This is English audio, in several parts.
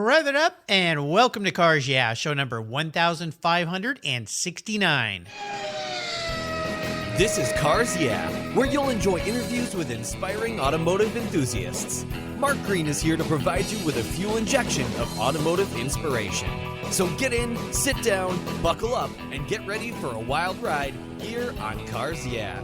Rev it up and welcome to Cars Yeah, show number 1569. This is Cars Yeah, where you'll enjoy interviews with inspiring automotive enthusiasts. Mark Green is here to provide you with a fuel injection of automotive inspiration. So get in, sit down, buckle up, and get ready for a wild ride here on Cars Yeah.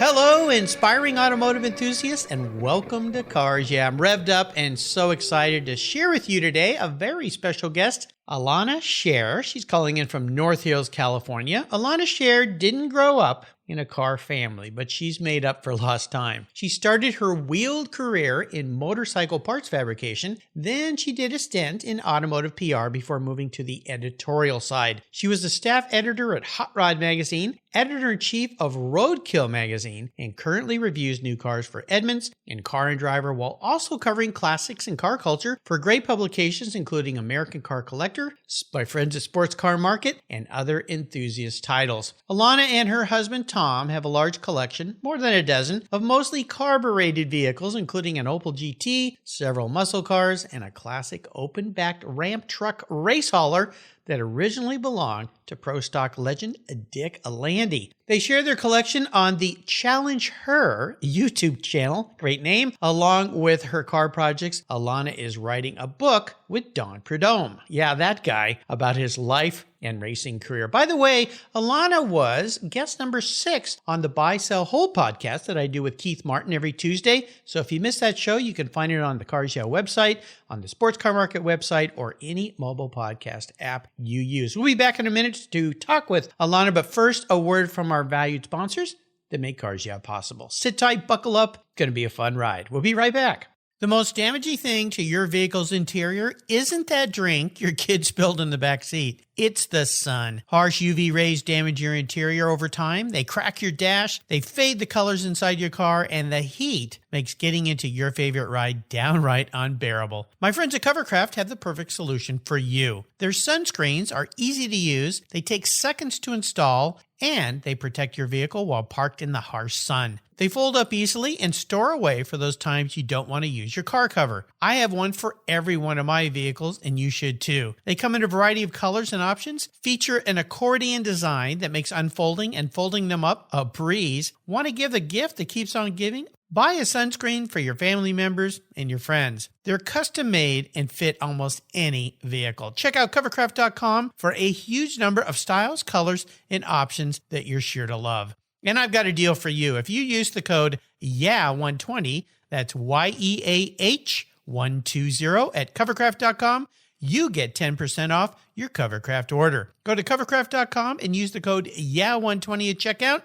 Hello, inspiring automotive enthusiasts, and welcome to Cars Yeah. I'm revved up and so excited to share with you today a very special guest, Elana Scherr. She's calling in from North Hills, California. Elana Scherr didn't grow up in a car family, but she's made up for lost time. She started her wheeled career in motorcycle parts fabrication. Then she did a stint in automotive PR before moving to the editorial side. She was a staff editor at Hot Rod Magazine, editor-in-chief of Roadkill Magazine, and currently reviews new cars for Edmunds and Car and Driver, while also covering classics and car culture for great publications including American Car Collector, My Friends at Sports Car Market, and other enthusiast titles. Elana and her husband Tom have a large collection, more than a dozen, of mostly carbureted vehicles, including an Opel GT, several muscle cars, and a classic open-backed ramp truck race hauler that originally belonged to Pro Stock legend Dick Landy. They share their collection on the Challengeher YouTube channel, great name. Along with her car projects, Elana is writing a book with Don Prudhomme. Yeah, that guy, about his life and racing career. By the way, Elana was guest number 6 on the Buy, Sell, Hold podcast that I do with Keith Martin every Tuesday. So if you missed that show, you can find it on the Cars Yeah website, on the Sports Car Market website, or any mobile podcast app you use. We'll be back in a minute to talk with Elana, but first, a word from our valued sponsors that make Cars Yeah possible. Sit tight, buckle up. Going to be a fun ride. We'll be right back. The most damaging thing to your vehicle's interior isn't that drink your kid spilled in the back seat. It's the sun. Harsh UV rays damage your interior over time. They crack your dash, they fade the colors inside your car, and the heat makes getting into your favorite ride downright unbearable. My friends at Covercraft have the perfect solution for you. Their sunscreens are easy to use, they take seconds to install, and they protect your vehicle while parked in the harsh sun. They fold up easily and store away for those times you don't want to use your car cover. I have one for every one of my vehicles, and you should too. They come in a variety of colors and options, feature an accordion design that makes unfolding and folding them up a breeze. Want to give a gift that keeps on giving? Buy a sunscreen for your family members and your friends. They're custom made and fit almost any vehicle. Check out covercraft.com for a huge number of styles, colors, and options that you're sure to love. And I've got a deal for you. If you use the code YEAH120, that's YEAH120 at covercraft.com, you get 10% off your Covercraft order. Go to covercraft.com and use the code YEAH120 at checkout,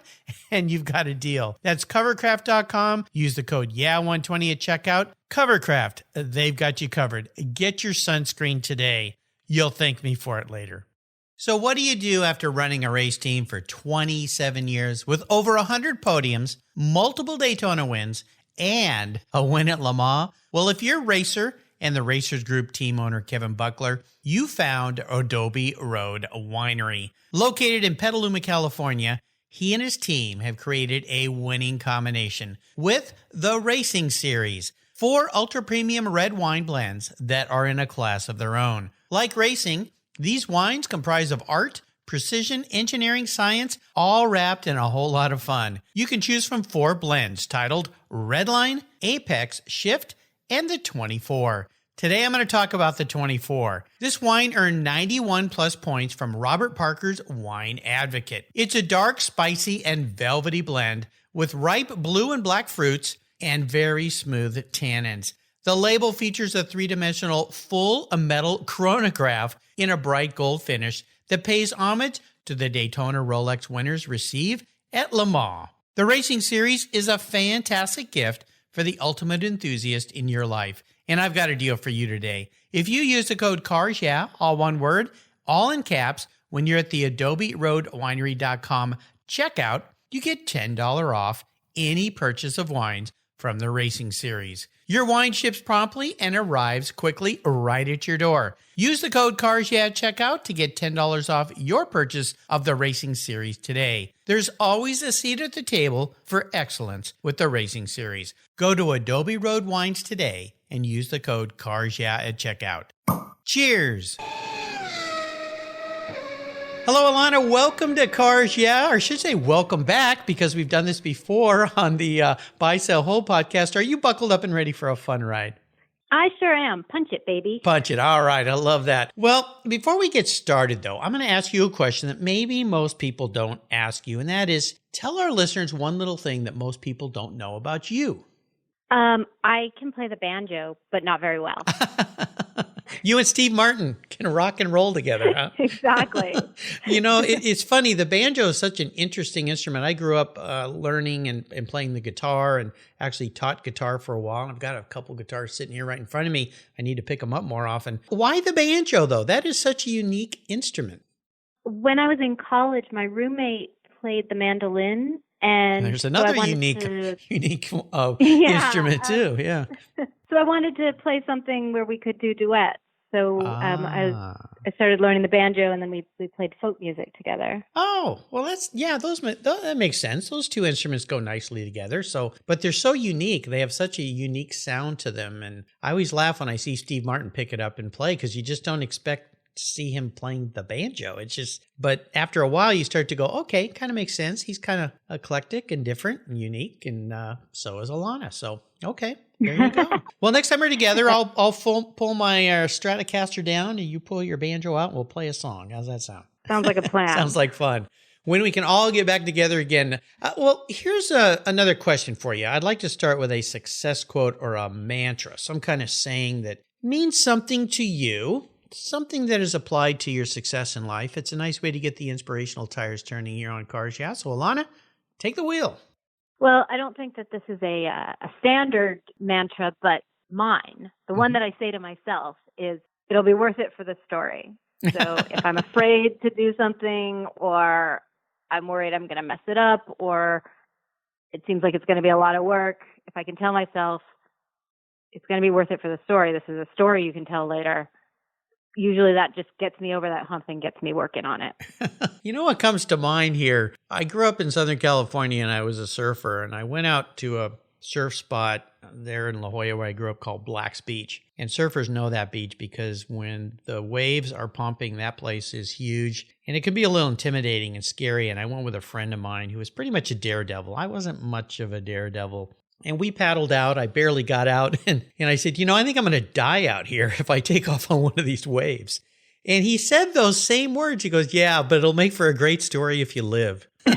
and you've got a deal. That's covercraft.com. Use the code YEAH120 at checkout. Covercraft, they've got you covered. Get your sunscreen today. You'll thank me for it later. So what do you do after running a race team for 27 years with over 100 podiums, multiple Daytona wins, and a win at Le Mans? Well, if you're a racer and the Racers Group team owner Kevin Buckler, you found Adobe Road Winery. Located in Petaluma, California, he and his team have created a winning combination with the Racing Series, 4 ultra-premium red wine blends that are in a class of their own. Like racing, these wines comprise of art, precision, engineering, science, all wrapped in a whole lot of fun. You can choose from 4 blends titled Redline, Apex, Shift, and the 24. Today I'm going to talk about the 24. This wine earned 91 plus points from Robert Parker's Wine Advocate. It's a dark, spicy, and velvety blend with ripe blue and black fruits and very smooth tannins. The label features a 3-dimensional full metal chronograph in a bright gold finish that pays homage to the Daytona Rolex winners receive at Le Mans. The Racing Series is a fantastic gift for the ultimate enthusiast in your life, and I've got a deal for you today. If you use the code CARS, yeah, all one word, all in caps, when you're at the AdobeRoadWinery.com checkout, you get $10 off any purchase of wines from the racing series. Your wine ships promptly and arrives quickly right at your door. Use the code CARSYEAH at checkout to get $10 off your purchase of the racing series today. There's always a seat at the table for excellence with the racing series. Go to Adobe Road Wines today and use the code CARSYEAH at checkout. Cheers! Hello, Elana. Welcome to Cars Yeah, or I should say welcome back, because we've done this before on the Buy, Sell, Hold podcast. Are you buckled up and ready for a fun ride? I sure am. Punch it, baby. Punch it. All right. I love that. Well, before we get started, though, I'm going to ask you a question that maybe most people don't ask you, and that is, tell our listeners one little thing that most people don't know about you. I can play the banjo, but not very well. You and Steve Martin can rock and roll together, huh? Exactly. You know, it's funny. The banjo is such an interesting instrument. I grew up learning and playing the guitar, and actually taught guitar for a while. I've got a couple guitars sitting here right in front of me. I need to pick them up more often. Why the banjo, though? That is such a unique instrument. When I was in college, my roommate played the mandolin. And there's another so unique yeah, instrument too. Yeah. So I wanted to play something where we could do duets. So I started learning the banjo, and then we played folk music together. Oh, well, that makes sense. Those two instruments go nicely together. So, but they're so unique. They have such a unique sound to them. And I always laugh when I see Steve Martin pick it up and play, because you just don't expect to see him playing the banjo. It's just, but after a while you start to go, okay, kind of makes sense. He's kind of eclectic and different and unique, and so is Elana. So, okay, there you go. Well, next time we're together, I'll pull my Stratocaster down, and you pull your banjo out, and we'll play a song. How's that sound? Sounds like a plan. Sounds like fun. When we can all get back together again. Well, here's another question for you. I'd like to start with a success quote or a mantra, some kind of saying that means something to you, something that is applied to your success in life. It's a nice way to get the inspirational tires turning here on Cars Yeah. So, Elana, take the wheel. Well, I don't think that this is a standard mantra, but mine, the one that I say to myself, is it'll be worth it for the story. So if I'm afraid to do something, or I'm worried I'm going to mess it up, or it seems like it's going to be a lot of work, if I can tell myself it's going to be worth it for the story, this is a story you can tell later, usually that just gets me over that hump and gets me working on it. You know what comes to mind here? I grew up in Southern California, and I was a surfer, and I went out to a surf spot there in La Jolla where I grew up called Black's Beach. And surfers know that beach, because when the waves are pumping, that place is huge, and it can be a little intimidating and scary. And I went with a friend of mine who was pretty much a daredevil. I wasn't much of a daredevil. And we paddled out. I barely got out. And I said, I think I'm going to die out here if I take off on one of these waves. And he said those same words. He goes, yeah, but it'll make for a great story if you live. Yeah,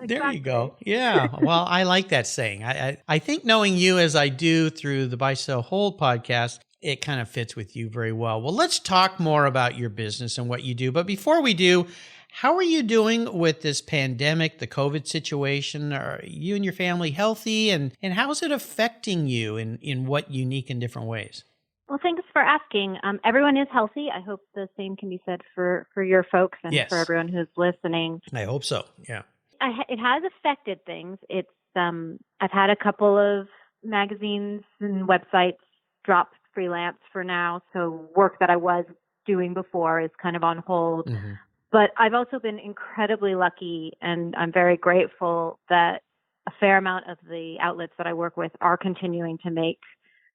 exactly. There you go. Yeah. Well, I like that saying. I think knowing you as I do through the Buy, Sell, Hold podcast, it kind of fits with you very well. Well, let's talk more about your business and what you do. But before we do, how are you doing with this pandemic, the COVID situation? Are you and your family healthy? And how is it affecting you in what unique and different ways? Well, thanks for asking. Everyone is healthy. I hope the same can be said for your folks and yes, for everyone who's listening. I hope so. Yeah. It has affected things. It's I've had a couple of magazines and websites drop freelance for now. So work that I was doing before is kind of on hold. Mm-hmm. But I've also been incredibly lucky, and I'm very grateful that a fair amount of the outlets that I work with are continuing to make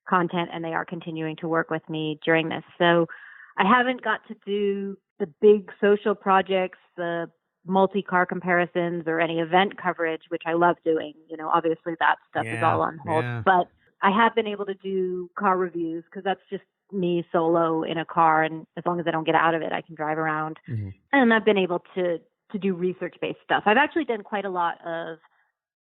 content, and they are continuing to work with me during this. So I haven't got to do the big social projects, the multi-car comparisons, or any event coverage, which I love doing. Obviously that stuff is all on hold. Yeah. But I have been able to do car reviews, because that's just me solo in a car, and as long as I don't get out of it, I can drive around. Mm-hmm. And I've been able to do research-based stuff. I've actually done quite a lot of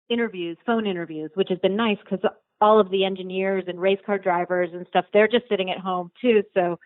interviews, phone interviews, which has been nice, because all of the engineers and race car drivers and stuff, they're just sitting at home too, so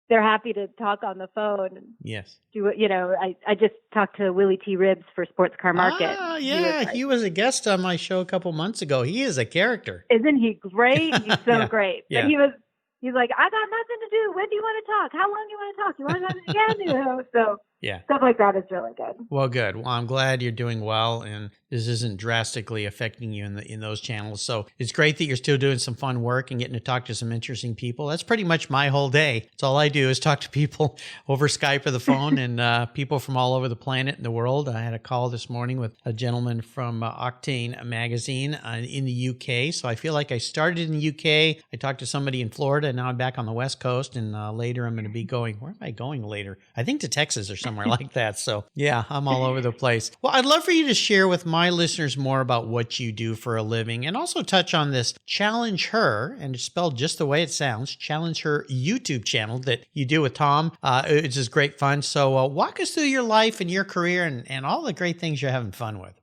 they're happy to talk on the phone. Yes. I just talked to Willie T. Ribbs for Sports Car Market. Ah, yeah. He was a guest on my show a couple months ago. He is a character. Isn't he great? He's so yeah. great. Yeah. But he's like, I got nothing to do. When do you want to talk? How long do you want to talk? You want to talk again? So Yeah. stuff like that is really good. Well, good. Well, I'm glad you're doing well, and this isn't drastically affecting you in those channels. So it's great that you're still doing some fun work and getting to talk to some interesting people. That's pretty much my whole day. It's all I do is talk to people over Skype or the phone, and people from all over the planet and the world. I had a call this morning with a gentleman from Octane Magazine in the UK. So I feel like I started in the UK. I talked to somebody in Florida, and now I'm back on the West Coast. And later I'm going to be going. Where am I going later? I think to Texas or somewhere like that. So yeah, I'm all over the place. Well, I'd love for you to share with my listeners more about what you do for a living, and also touch on this Challengeher, and it's spelled just the way it sounds, Challengeher YouTube channel that you do with Tom. It's just great fun. So walk us through your life and your career and all the great things you're having fun with.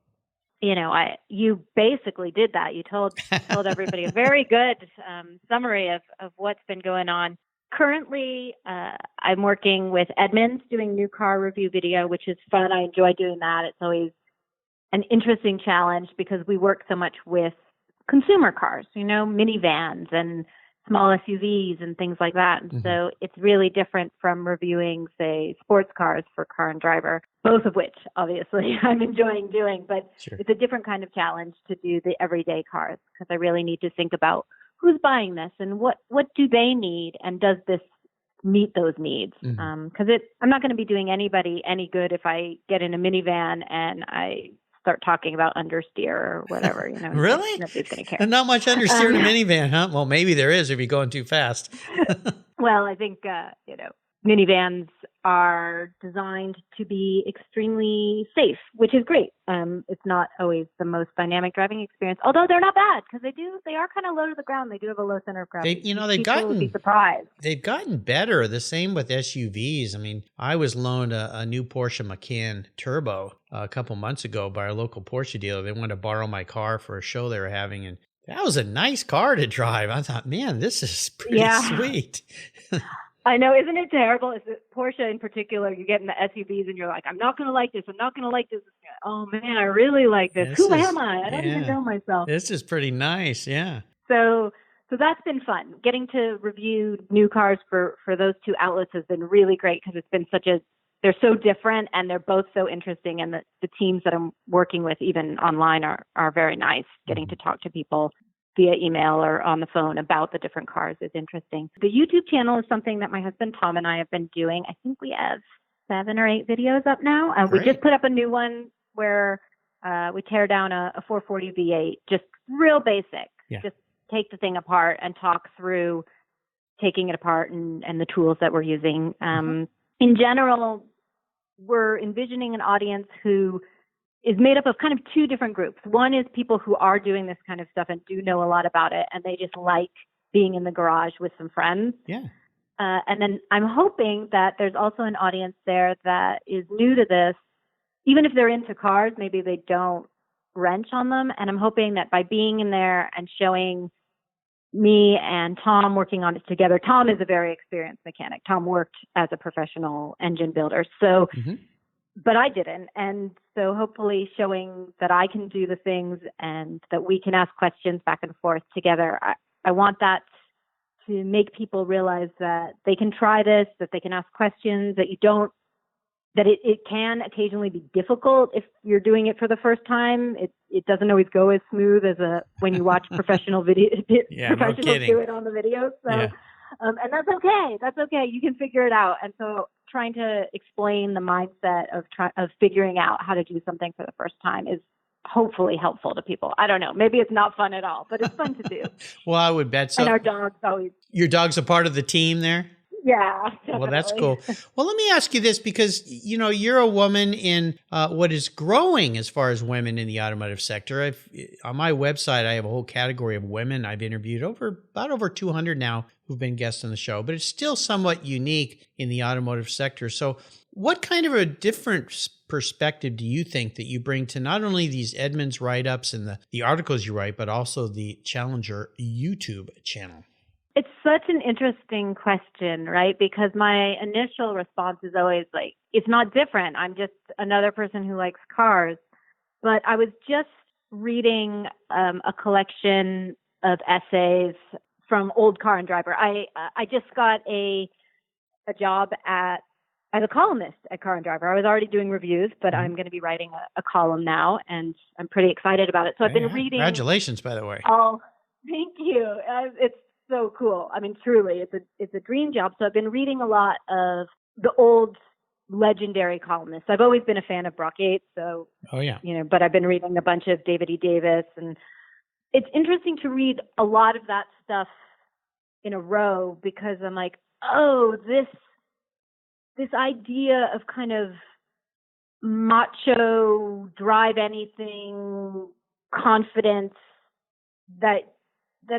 You basically did that. You told everybody a very good summary of what's been going on. Currently, I'm working with Edmunds doing new car review video, which is fun. I enjoy doing that. It's always an interesting challenge because we work so much with consumer cars, minivans and small SUVs and things like that. And so it's really different from reviewing, say, sports cars for Car and Driver, both of which, obviously, I'm enjoying doing. But It's a different kind of challenge to do the everyday cars because I really need to think about who's buying this and what do they need, and does this meet those needs? Because I'm not going to be doing anybody any good if I get in a minivan and I start talking about understeer or whatever. Really? Nobody's going to care. And not much understeer in a minivan, huh? Well, maybe there is if you're going too fast. Well, I think minivans are designed to be extremely safe, which is great. It's not always the most dynamic driving experience, although they're not bad because they are kind of low to the ground. They do have a low center of gravity. People would be surprised. They've gotten better. The same with SUVs. I mean, I was loaned a new Porsche Macan Turbo a couple months ago by our local Porsche dealer. They wanted to borrow my car for a show they were having, and that was a nice car to drive. I thought, man, this is pretty sweet. I know, isn't it terrible? Is it Porsche in particular? You get in the SUVs and you're like, I'm not going to like this. I'm not going to like this. Oh man, I really like this. Who am I? I don't even know myself. This is pretty nice. Yeah. So that's been fun. Getting to review new cars for those two outlets has been really great because it's been they're so different and they're both so interesting. And the teams that I'm working with, even online, are very nice. Getting to talk to people via email or on the phone about the different cars is interesting. The YouTube channel is something that my husband Tom and I have been doing. I think we have 7 or 8 videos up now. And we just put up a new one where we tear down a 440 V8, just real basic. Yeah. Just take the thing apart and talk through taking it apart and the tools that we're using. In general, we're envisioning an audience who is made up of kind of 2 different groups. One is people who are doing this kind of stuff and do know a lot about it, and they just like being in the garage with some friends. Yeah. And then I'm hoping that there's also an audience there that is new to this. Even if they're into cars, maybe they don't wrench on them. And I'm hoping that by being in there and showing me and Tom working on it together. Tom is a very experienced mechanic. Tom worked as a professional engine builder. So but I didn't. And so hopefully showing that I can do the things and that we can ask questions back and forth together. I want that to make people realize that they can try this, that they can ask questions, that it can occasionally be difficult if you're doing it for the first time. It doesn't always go as smooth as when you watch professionals do it on the videos. So, and that's okay. That's okay. You can figure it out. And so trying to explain the mindset of figuring out how to do something for the first time is hopefully helpful to people. I don't know. Maybe it's not fun at all, but it's fun to do. Well, I would bet so. And our dog's always... Your dog's a part of the team there? Yeah, definitely. Well, that's cool. Well, let me ask you this, because, you're a woman in what is growing as far as women in the automotive sector. On my website, I have a whole category of women I've interviewed about over 200 now who've been guests on the show, but it's still somewhat unique in the automotive sector. So what kind of a different perspective do you think that you bring to not only these Edmunds write-ups and the articles you write, but also the Challenger YouTube channel? It's such an interesting question, right? Because my initial response is always like, it's not different. I'm just another person who likes cars. But I was just reading a collection of essays from old Car and Driver. I just got a job at as a columnist at Car and Driver. I was already doing reviews, but I'm going to be writing a column now, and I'm pretty excited about it. So I've been reading. Congratulations, by the way. Oh, thank you. It's so cool. I mean, truly, it's a dream job. So I've been reading a lot of the old legendary columnists. I've always been a fan of Brock Yates, so but I've been reading a bunch of David E. Davis, and it's interesting to read a lot of that stuff in a row because I'm like, oh, this idea of kind of macho, drive anything confidence that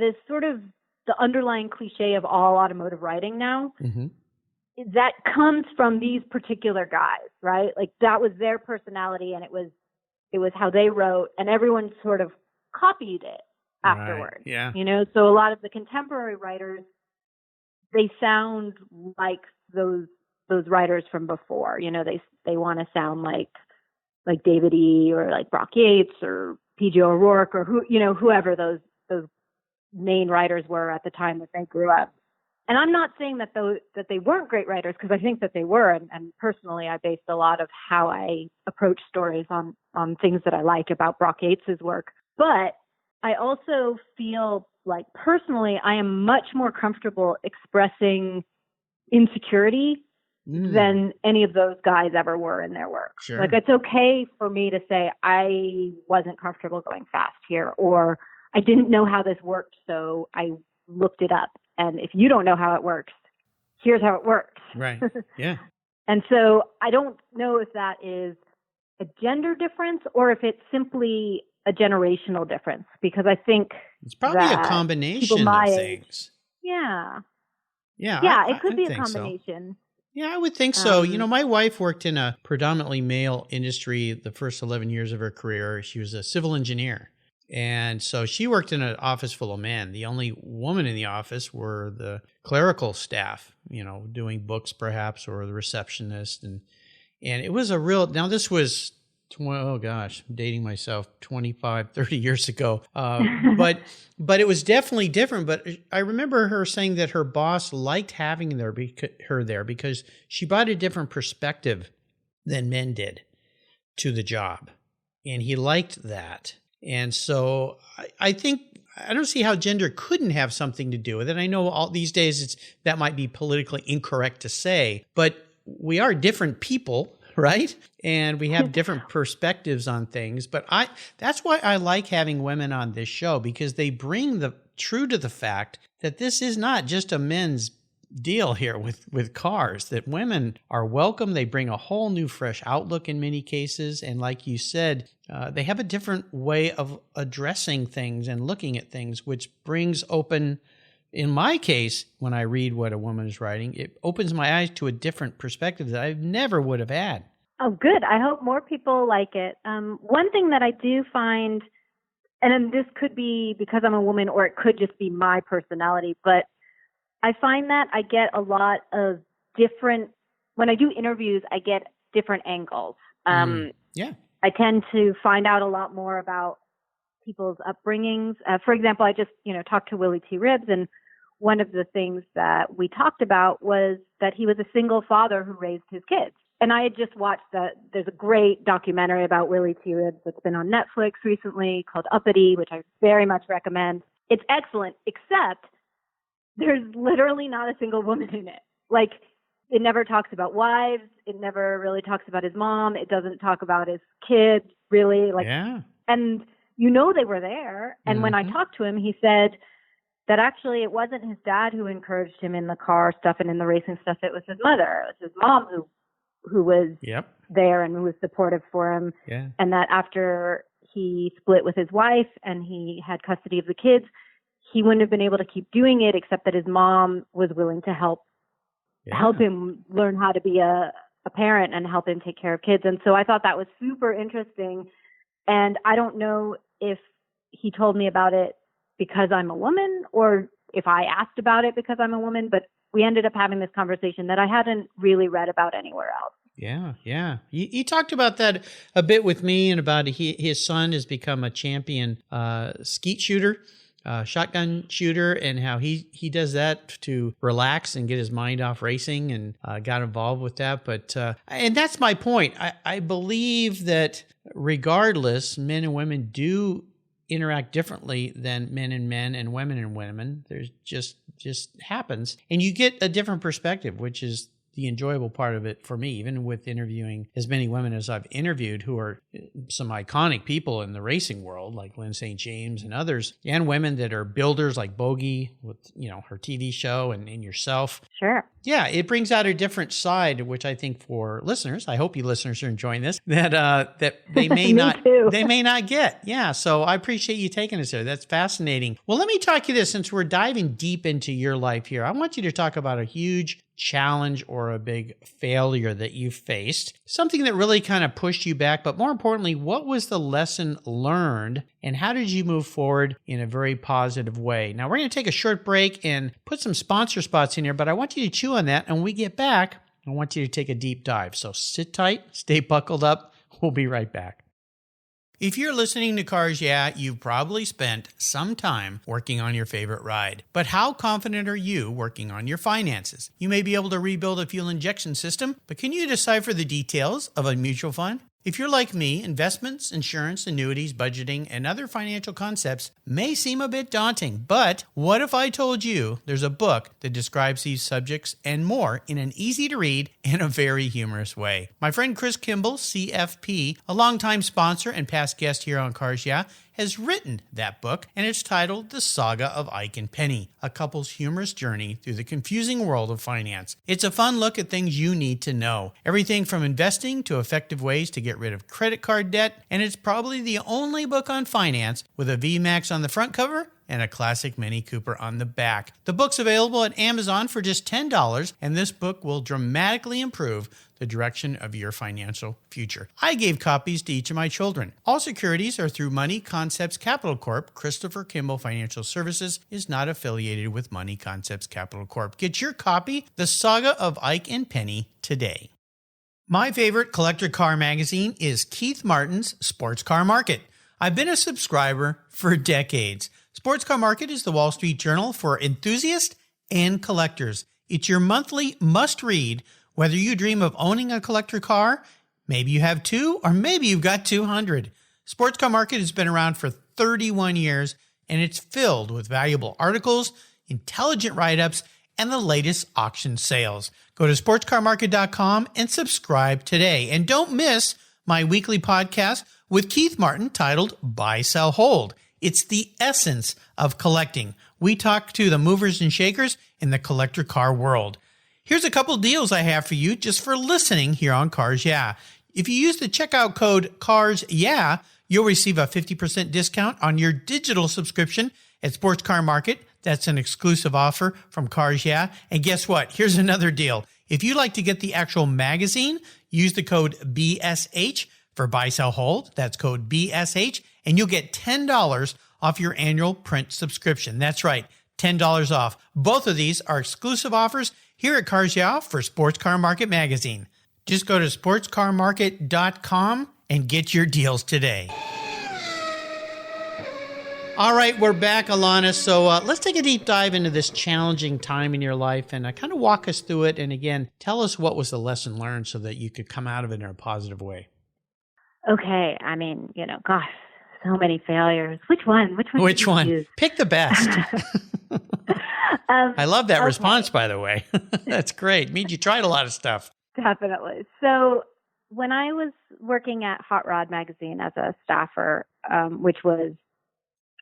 is sort of the underlying cliche of all automotive writing now. Mm-hmm. That comes from these particular guys, right? Like that was their personality, and it was how they wrote, and everyone sort of copied it afterwards. Right. Yeah. So a lot of the contemporary writers, they sound like those writers from before. They want to sound like David E. or like Brock Yates or P.J. O'Rourke or whoever those main writers were at the time that they grew up. And I'm not saying that they weren't great writers, because I think that they were. And personally, I based a lot of how I approach stories on things that I like about Brock Yates' work. But I also feel like personally, I am much more comfortable expressing insecurity than any of those guys ever were in their work. Sure. Like it's okay for me to say I wasn't comfortable going fast here, or I didn't know how this worked, so I looked it up. And if you don't know how it works, here's how it works. Right. Yeah. And so I don't know if that is a gender difference or if it's simply a generational difference, because I think it's probably a combination of things. Yeah. Yeah. It could be a combination. So. Yeah, I would think so. My wife worked in a predominantly male industry the first 11 years of her career. She was a civil engineer. And so she worked in an office full of men. The only woman in the office were the clerical staff, doing books perhaps, or the receptionist. And it was now this was, I'm dating myself, 25, 30 years ago. But it was definitely different. But I remember her saying that her boss liked having her there because she brought a different perspective than men did to the job. And he liked that. And so I think I don't see how gender couldn't have something to do with it. I know all these days that might be politically incorrect to say, but we are different people, right? And we have different perspectives on things. But that's why I like having women on this show, because they bring true to the fact that this is not just a men's deal here with cars, that women are welcome. They bring a whole new, fresh outlook in many cases. And like you said, they have a different way of addressing things and looking at things, which brings open, in my case, when I read what a woman is writing, it opens my eyes to a different perspective that I never would have had. Oh, good. I hope more people like it. One thing that I do find, and this could be because I'm a woman, or it could just be my personality, but I find that I get a lot of when I do interviews, I get different angles. I tend to find out a lot more about people's upbringings. For example, I just, talked to Willie T. Ribbs, and one of the things that we talked about was that he was a single father who raised his kids. And I had just watched there's a great documentary about Willie T. Ribbs that's been on Netflix recently called Uppity, which I very much recommend. It's excellent, except there's literally not a single woman in it. Like, it never talks about wives. It never really talks about his mom. It doesn't talk about his kids, really. And they were there. And when I talked to him, he said that actually it wasn't his dad who encouraged him in the car stuff and in the racing stuff. It was his mother. It was his mom who was there and who was supportive for him. Yeah. And that after he split with his wife and he had custody of the kids, he wouldn't have been able to keep doing it, except that his mom was willing to help him learn how to be a parent and help him take care of kids. And so I thought that was super interesting. And I don't know if he told me about it because I'm a woman or if I asked about it because I'm a woman, but we ended up having this conversation that I hadn't really read about anywhere else. Yeah. He talked about that a bit with me, and about his son has become a champion skeet shooter. shotgun shooter and how he does that to relax and get his mind off racing, and got involved with that. But and that's my point. I believe that regardless, men and women do interact differently than men and women and women. There's just happens, and you get a different perspective, which is the enjoyable part of it for me, even with interviewing as many women as I've interviewed who are some iconic people in the racing world, like Lynn St. James and others, and women that are builders like Bogey with, her TV show and yourself. Sure. Yeah, it brings out a different side, which I think for listeners, I hope you listeners are enjoying this, that they may they may not get. Yeah, so I appreciate you taking us there. That's fascinating. Well, let me talk you this, since we're diving deep into your life here. I want you to talk about a huge challenge or a big failure that you faced, something that really kind of pushed you back, but more importantly, what was the lesson learned and how did you move forward in a very positive way? Now, we're going to take a short break and put some sponsor spots in here, but I want you to chew on that, and when we get back, I want you to take a deep dive. So sit tight, stay buckled up. We'll be right back. If you're listening to Cars Yeah, you've probably spent some time working on your favorite ride. But how confident are you working on your finances? You may be able to rebuild a fuel injection system, but can you decipher the details of a mutual fund? If you're like me, investments, insurance, annuities, budgeting, and other financial concepts may seem a bit daunting, but what if I told you there's a book that describes these subjects and more in an easy-to-read and a very humorous way? My friend Chris Kimball, CFP, a longtime sponsor and past guest here on Cars Yeah, has written that book, and it's titled The Saga of Eicken Penny, a couple's humorous journey through the confusing world of finance. It's a fun look at things you need to know, everything from investing to effective ways to get rid of credit card debt, and it's probably the only book on finance with a VMAX on the front cover and a classic Mini Cooper on the back. The book's available at Amazon for just $10, and this book will dramatically improve the direction of your financial future. I gave copies to each of my children. All securities are through Money Concepts Capital Corp. Christopher Kimball Financial Services is not affiliated with Money Concepts Capital Corp. Get your copy, The Saga of Eicken Penny, today. My favorite collector car magazine is Keith Martin's Sports Car Market. I've been a subscriber for decades. Sports Car Market is the Wall Street Journal for enthusiasts and collectors. It's your monthly must-read, whether you dream of owning a collector car, maybe you have two, or maybe you've got 200. Sports Car Market has been around for 31 years, and it's filled with valuable articles, intelligent write-ups, and the latest auction sales. Go to sportscarmarket.com and subscribe today. And don't miss my weekly podcast with Keith Martin titled Buy, Sell, Hold. It's the essence of collecting. We talk to the movers and shakers in the collector car world. Here's a couple deals I have for you just for listening here on Cars Yeah. If you use the checkout code Cars Yeah, you'll receive a 50% discount on your digital subscription at Sports Car Market. That's an exclusive offer from Cars Yeah. And guess what? Here's another deal. If you'd like to get the actual magazine, use the code BSH for Buy, Sell, Hold. That's code BSH, and you'll get $10 off your annual print subscription. That's right, $10 off. Both of these are exclusive offers here at Cars Yeah for Sports Car Market Magazine. Just go to sportscarmarket.com and get your deals today. All right, we're back, Elana. So let's take a deep dive into this challenging time in your life and kind of walk us through it. And again, tell us what was the lesson learned so that you could come out of it in a positive way. Okay. I mean, gosh, so many failures. Which one? Which one? Choose? Pick the best. I love that response, by the way. That's great. It means you tried a lot of stuff. Definitely. So when I was working at Hot Rod Magazine as a staffer, which was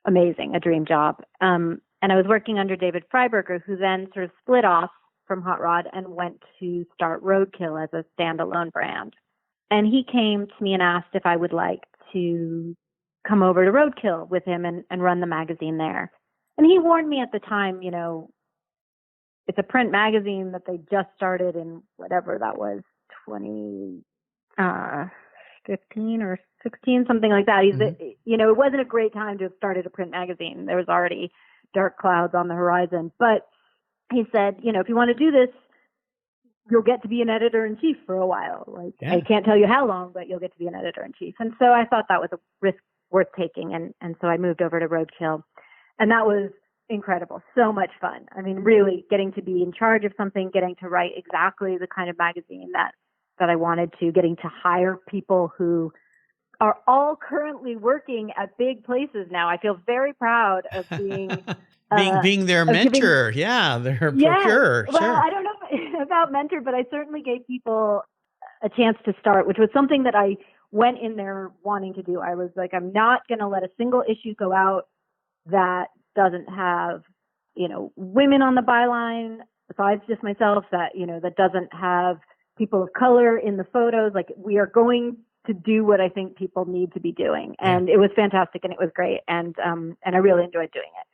amazing, a dream job, and I was working under David Freiberger, who then sort of split off from Hot Rod and went to start Roadkill as a standalone brand. And he came to me and asked if I would like to come over to Roadkill with him and run the magazine there. And he warned me at the time, it's a print magazine that they just started in whatever that was, 2015 or 16, something like that. It wasn't a great time to have started a print magazine. There was already dark clouds on the horizon. But he said, if you want to do this, you'll get to be an editor-in-chief for a while. I can't tell you how long, but you'll get to be an editor-in-chief. And so I thought that was a risk worth taking. And so I moved over to Roadkill. And that was incredible. So much fun. I mean, really getting to be in charge of something, getting to write exactly the kind of magazine that I wanted to, getting to hire people who are all currently working at big places now. I feel very proud of being being their mentor. Their procurer. Well, sure. I don't know about mentor, but I certainly gave people a chance to start, which was something that I went in there wanting to do. I was like, I'm not going to let a single issue go out that doesn't have, women on the byline besides just myself, that, that doesn't have people of color in the photos. Like, we are going to do what I think people need to be doing. And it was fantastic and it was great. And I really enjoyed doing it.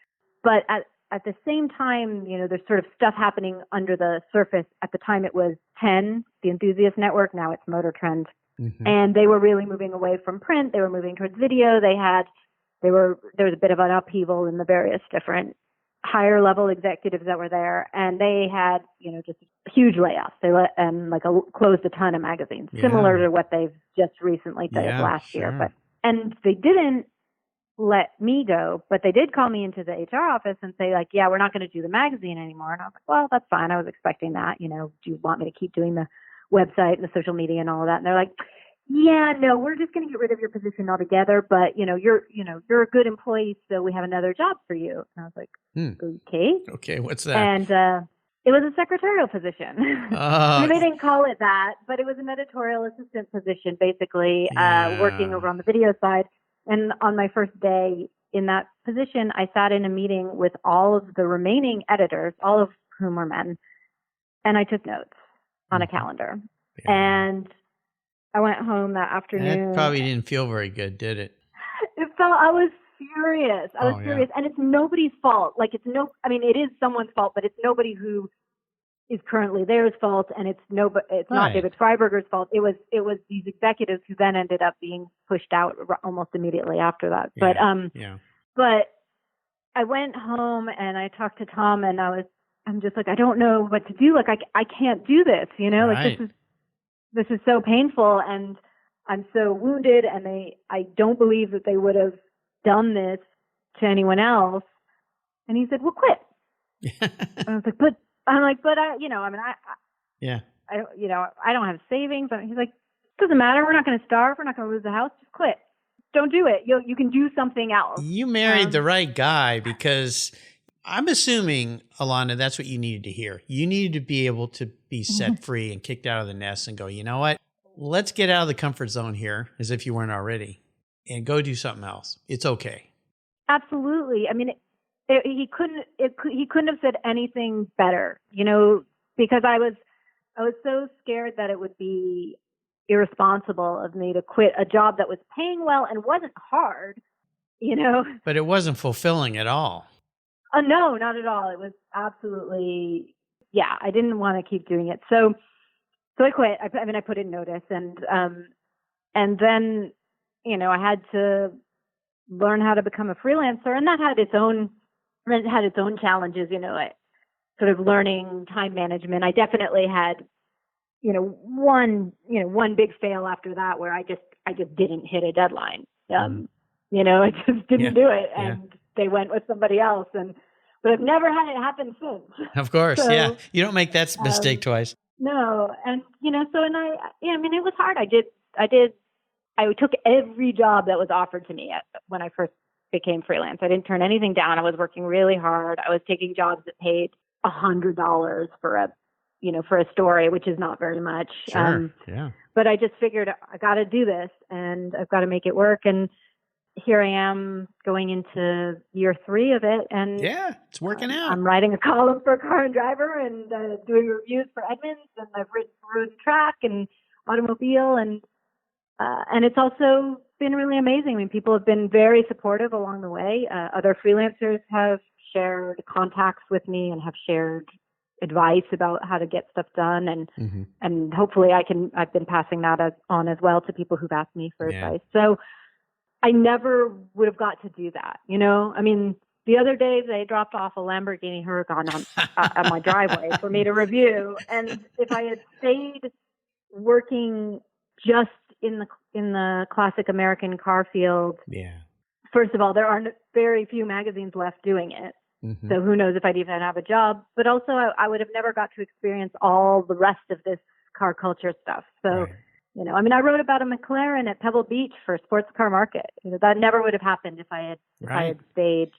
But at the same time, there's sort of stuff happening under the surface. At the time it was 10, the Enthusiast network. Now it's Motor Trend. Mm-hmm. And they were really moving away from print. They were moving towards video. There was a bit of an upheaval in the various different higher level executives that were there. And they had, just huge layoffs. They closed a ton of magazines, similar to what they've just recently did last year. And they didn't let me go, but they did call me into the HR office and say, like, we're not going to do the magazine anymore. And I was like, well, that's fine. I was expecting that. Do you want me to keep doing the website and the social media and all of that? And they're like, no, we're just going to get rid of your position altogether. But, you're a good employee, so we have another job for you. And I was like, okay, what's that? And it was a secretarial position. They didn't call it that, but it was an editorial assistant position, basically, working over on the video side. And on my first day in that position, I sat in a meeting with all of the remaining editors, all of whom were men, and I took notes on a calendar. Yeah. And I went home that afternoon. That probably didn't feel very good, did it? I was furious. I was furious. And it's nobody's fault. Like, it is someone's fault, but it's nobody who is currently there's fault, and it's not David Freiberger's fault. It was these executives who then ended up being pushed out almost immediately after that. But I went home and I talked to Tom, and I'm just like, I don't know what to do. Like, I can't do this, like this is so painful, and I'm so wounded, and I don't believe that they would have done this to anyone else. And he said, well, quit. And I was like, but I don't have savings. He's like, it doesn't matter. We're not going to starve. We're not going to lose the house. Just quit. Don't do it. You can do something else. You married the right guy, because I'm assuming, Elana, that's what you needed to hear. You needed to be able to be set free and kicked out of the nest and go, you know what? Let's get out of the comfort zone here, as if you weren't already, and go do something else. It's okay. Absolutely. I mean, he couldn't have said anything better, because I was so scared that it would be irresponsible of me to quit a job that was paying well and wasn't hard, But it wasn't fulfilling at all. No, not at all. It was absolutely, I didn't want to keep doing it. So I quit. I put in notice, and then, I had to learn how to become a freelancer, and that had its own challenges, sort of learning time management. I definitely had, one big fail after that, where I just didn't hit a deadline. I just didn't do it, and they went with somebody else, but I've never had it happen since. Of course. So, you don't make that mistake twice. No. And, it was hard. I took every job that was offered to me when I first became freelance. I didn't turn anything down. I was working really hard. I was taking jobs that paid $100 for a story, which is not very much. Sure. But I just figured I got to do this, and I've got to make it work. And here I am going into year 3 of it. And it's working out. I'm writing a column for Car and Driver, and doing reviews for Edmunds, and I've written for Road and Track and Automobile, and it's also been really amazing. I mean, people have been very supportive along the way. Other freelancers have shared contacts with me and have shared advice about how to get stuff done, and hopefully I've been passing that on as well to people who've asked me for advice. So I never would have got to do that. I mean, the other day they dropped off a Lamborghini Huracan on my driveway for me to review, and if I had stayed working just in the classic American car field first of all, there are very few magazines left doing it. Mm-hmm. So who knows if I'd even have a job. But also, I would have never got to experience all the rest of this car culture stuff. So, Right. I mean, I wrote about a McLaren at Pebble Beach for Sports Car Market. That never would have happened if I had stayed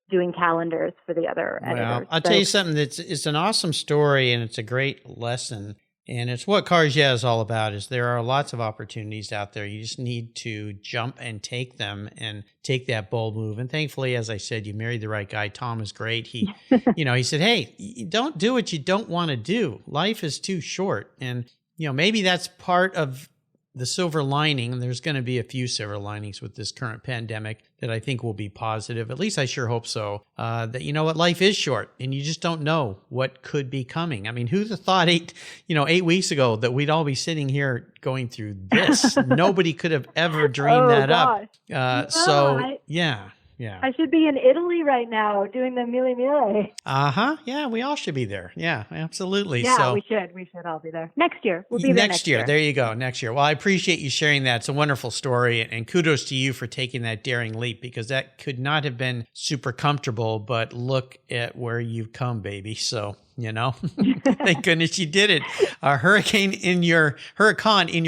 doing calendars for the other editors. Well, I'll tell you something. It's an awesome story, and it's a great lesson. And it's what Cars Yeah is all about. Is there are lots of opportunities out there. You just need to jump and take them and take that bold move. And thankfully, as I said, you married the right guy. Tom is great. He, he said, "Hey, don't do what you don't want to do. Life is too short." And maybe that's part of the silver lining, and there's going to be a few silver linings with this current pandemic that I think will be positive. At least I sure hope so. That life is short, and you just don't know what could be coming. I mean, who'd have thought 8 weeks ago that we'd all be sitting here going through this? Nobody could have ever dreamed that up. Yeah. I should be in Italy right now doing the Mille Mille. Yeah, we all should be there. Yeah, absolutely. Yeah, so, we should all be there. Next year. We'll be there next year. There you go. Next year. Well, I appreciate you sharing that. It's a wonderful story, and kudos to you for taking that daring leap, because that could not have been super comfortable, but look at where you've come, baby. So, thank goodness you did it. A hurricane in your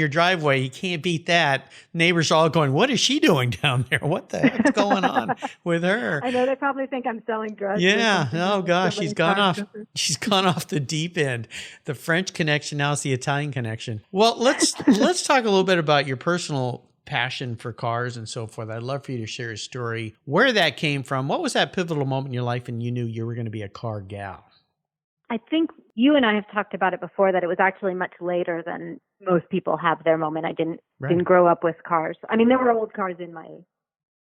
driveway. You can't beat that. Neighbors are all going, "What is she doing down there? What the heck's going on with her?" I know they probably think I'm selling drugs. Yeah. Oh gosh, she's gone off. She's gone off the deep end. The French connection, now it's the Italian connection. Well, let's talk a little bit about your personal passion for cars and so forth. I'd love for you to share a story, where that came from. What was that pivotal moment in your life and you knew you were going to be a car gal? I think you and I have talked about it before, that it was actually much later than most people have their moment. I didn't grow up with cars. I mean, there were old cars in my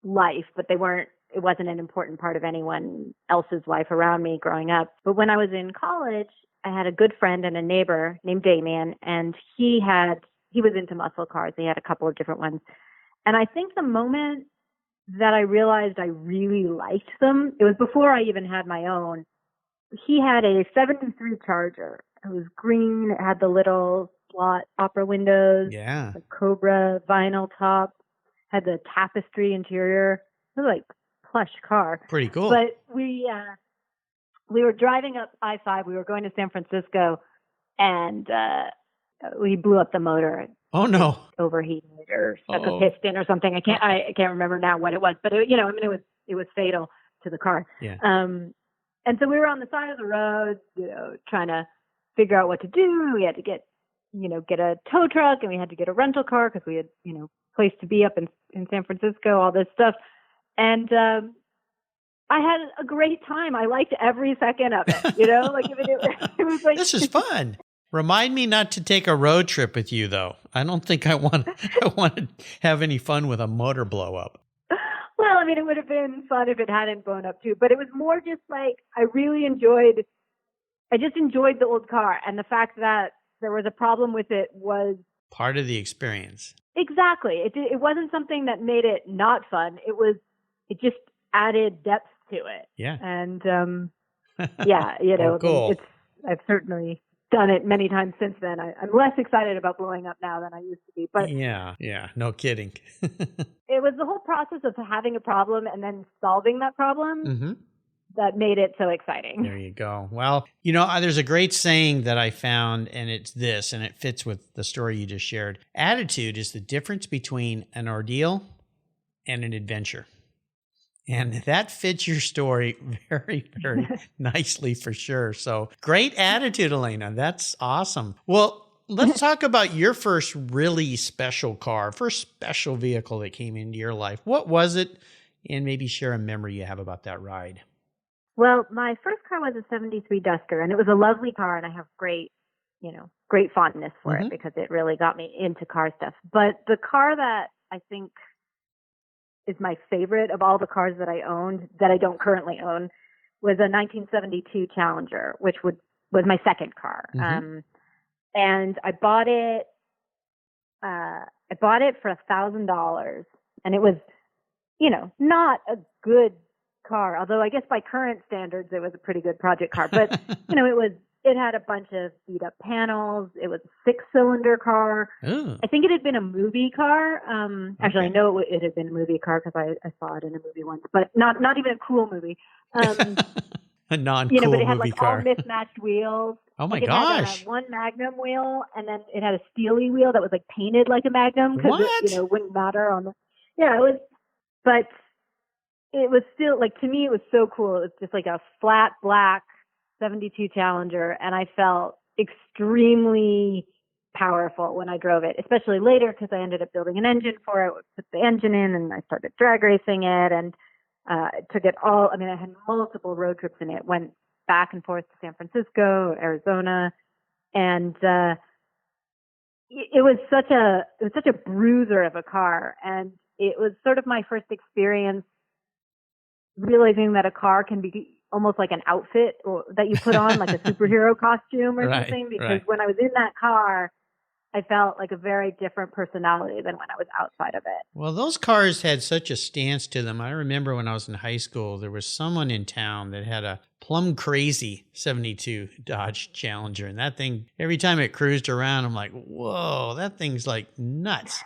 life, but it wasn't an important part of anyone else's life around me growing up. But when I was in college, I had a good friend and a neighbor named Damien, and he was into muscle cars. He had a couple of different ones. And I think the moment that I realized I really liked them, it was before I even had my own. He had a 73 Charger. It was green. It had the little slot opera windows. Yeah. The Cobra vinyl top. Had the tapestry interior. It was like plush car. Pretty cool. But we were driving up I-5. We were going to San Francisco, and we blew up the motor. Oh no! Overheated or stuck a piston or something. I can't remember now what it was, but it was fatal to the car. Yeah. And so we were on the side of the road, trying to figure out what to do. We had to get a tow truck, and we had to get a rental car because we had, place to be up in San Francisco, all this stuff. And I had a great time. I liked every second of it, it was like, this is fun. Remind me not to take a road trip with you, though. I don't think I want to have any fun with a motor blow up. Well, I mean, it would have been fun if it hadn't blown up too, but it was more just like, I just enjoyed the old car, and the fact that there was a problem with it was part of the experience. Exactly. It wasn't something that made it not fun. It just added depth to it. Yeah. And, cool. I've certainly done it many times since then. I'm less excited about blowing up now than I used to be. But yeah, no kidding. It was the whole process of having a problem and then solving that problem that made it so exciting. There you go. Well, there's a great saying that I found, and it's this, and it fits with the story you just shared. Attitude is the difference between an ordeal and an adventure. And that fits your story very, very nicely for sure. So great attitude, Elana. That's awesome. Well, let's talk about your first really special car, first special vehicle that came into your life. What was it? And maybe share a memory you have about that ride. Well, my first car was a 73 Duster, and it was a lovely car, and I have great fondness for it because it really got me into car stuff. But the car that I think is my favorite of all the cars that I owned, that I don't currently own, was a 1972 Challenger, which was my second car. And I bought it for $1,000, and it was, not a good car, although I guess by current standards, it was a pretty good project car, but it it had a bunch of beat up panels. It was a 6-cylinder car. Ooh. I think it had been a movie car. Actually, Okay. I know it had been a movie car because I saw it in a movie once, but not even a cool movie. A non-cool You know, but it had movie like all car. mismatched wheels. Oh my Like it gosh. had one Magnum wheel, and then it had a Steely wheel that was like painted like a Magnum because What? it wouldn't matter on the. Yeah, it was, but it was still like, to me it was so cool. It was just like a flat black 72 Challenger, and I felt extremely powerful when I drove it, especially later because I ended up building an engine for it, put the engine in, and I started drag racing it, and took it all. I mean, I had multiple road trips in it, went back and forth to San Francisco, Arizona, and it was such a bruiser of a car, and it was sort of my first experience realizing that a car can be almost like an outfit that you put on, like a superhero costume or Right, something. Because right. when I was in that car, I felt like a very different personality than when I was outside of it. Well, those cars had such a stance to them. I remember when I was in high school, there was someone in town that had a plum crazy 72 Dodge Challenger. And that thing, every time it cruised around, I'm like, whoa, that thing's like nuts.